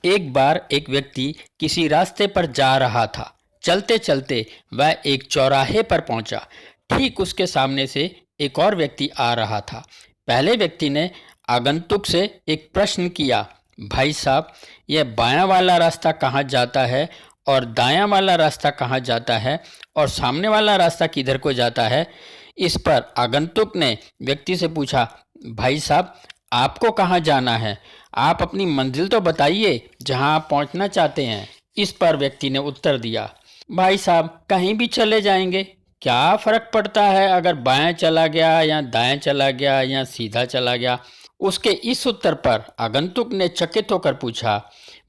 एक बार एक व्यक्ति किसी रास्ते पर जा रहा था। चलते चलते वह एक चौराहे पर पहुंचा। ठीक उसके सामने से एक और व्यक्ति आ रहा था। पहले व्यक्ति ने आगंतुक से एक प्रश्न किया, भाई साहब, यह बायां वाला रास्ता कहाँ जाता है और दायां वाला रास्ता कहाँ जाता है और सामने वाला रास्ता किधर को जाता है? इस पर आगंतुक ने व्यक्ति से पूछा, भाई साहब, आपको कहाँ जाना है? आप अपनी मंजिल तो बताइए जहाँ आप पहुँचना चाहते हैं। इस पर व्यक्ति ने उत्तर दिया, भाई साहब, कहीं भी चले जाएंगे, क्या फ़र्क पड़ता है अगर बायां चला गया या दाएं चला गया या सीधा चला गया? उसके इस उत्तर पर आगंतुक ने चकित होकर पूछा,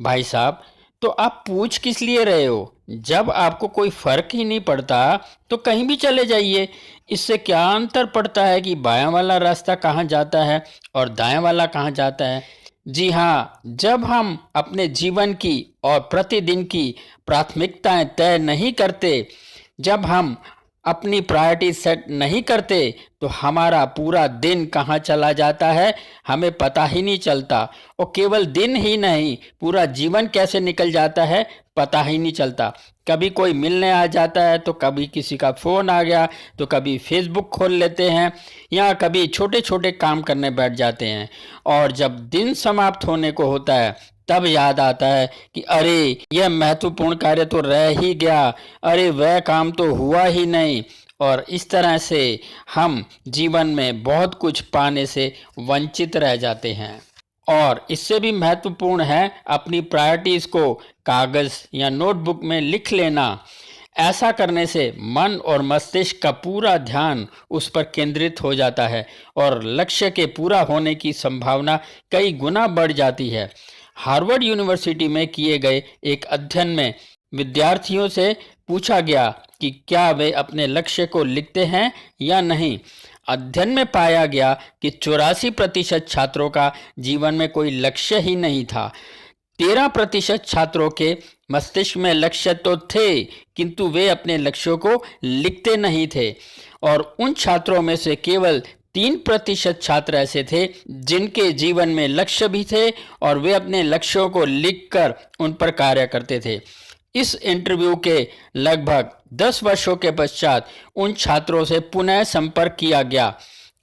भाई साहब, तो आप पूछ किस लिए रहे हो? जब आपको कोई फ़र्क ही नहीं पड़ता तो कहीं भी चले जाइए। इससे क्या अंतर पड़ता है कि बायां वाला रास्ता कहाँ जाता है और दायां वाला कहाँ जाता है? जी हाँ, जब हम अपने जीवन की और प्रतिदिन की प्राथमिकताएं तय नहीं करते, जब हम अपनी प्रायोरिटी सेट नहीं करते, तो हमारा पूरा दिन कहाँ चला जाता है हमें पता ही नहीं चलता। और केवल दिन ही नहीं, पूरा जीवन कैसे निकल जाता है पता ही नहीं चलता। कभी कोई मिलने आ जाता है तो कभी किसी का फ़ोन आ गया तो कभी फेसबुक खोल लेते हैं या कभी छोटे छोटे काम करने बैठ जाते हैं। और जब दिन समाप्त होने को होता है तब याद आता है कि अरे, यह महत्वपूर्ण कार्य तो रह ही गया, अरे वह काम तो हुआ ही नहीं। और इस तरह से हम जीवन में बहुत कुछ पाने से वंचित रह जाते हैं। और इससे भी महत्वपूर्ण है अपनी प्रायोरिटीज़ को कागज़ या नोटबुक में लिख लेना। ऐसा करने से मन और मस्तिष्क का पूरा ध्यान उस पर केंद्रित हो जाता है और लक्ष्य के पूरा होने की संभावना कई गुना बढ़ जाती है। हार्वर्ड यूनिवर्सिटी में किए गए एक अध्ययन में विद्यार्थियों से पूछा गया कि क्या वे अपने लक्ष्य को लिखते हैं या नहीं। अध्ययन में पाया गया कि 84% छात्रों का जीवन में कोई लक्ष्य ही नहीं था। 13% छात्रों के मस्तिष्क में लक्ष्य तो थे, किंतु वे अपने लक्ष्यों को लिखते नहीं थे। और उन छात्रों में से केवल 3% छात्र ऐसे थे जिनके जीवन में लक्ष्य भी थे और वे अपने लक्ष्यों को लिखकर उन पर कार्य करते थे। इस इंटरव्यू के लगभग 10 वर्षों के पश्चात उन छात्रों से पुनः संपर्क किया गया।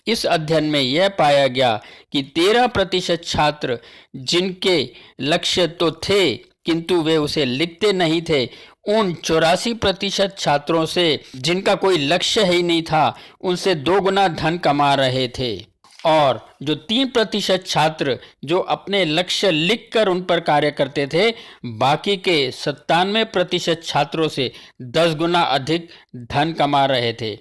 इस अध्ययन में यह पाया गया कि 13% छात्र जिनके लक्ष्य तो थे किंतु वे उसे लिखते नहीं थे, उन 84% छात्रों से जिनका कोई लक्ष्य ही नहीं था, उनसे 2 गुना धन कमा रहे थे। और जो 3% छात्र जो अपने लक्ष्य लिखकर उन पर कार्य करते थे, बाकी के 97% छात्रों से 10 गुना अधिक धन कमा रहे थे।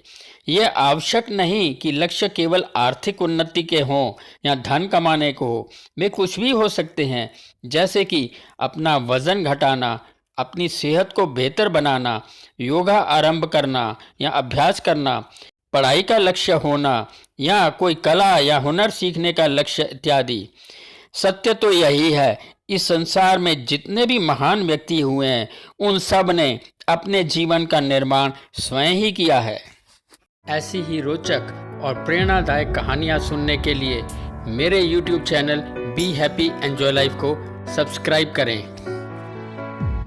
यह आवश्यक नहीं कि लक्ष्य केवल आर्थिक उन्नति के हों या धन कमाने को हो। वे कुछ भी हो सकते हैं, जैसे कि अपना वजन घटाना, अपनी सेहत को बेहतर बनाना, योगा आरंभ करना या अभ्यास करना, पढ़ाई का लक्ष्य होना या कोई कला या हुनर सीखने का लक्ष्य इत्यादि। सत्य तो यही है, इस संसार में जितने भी महान व्यक्ति हुए हैं, उन सब ने अपने जीवन का निर्माण स्वयं ही किया है। ऐसी ही रोचक और प्रेरणादायक कहानियाँ सुनने के लिए मेरे YouTube channel be happy enjoy life को सब्सक्राइब करें।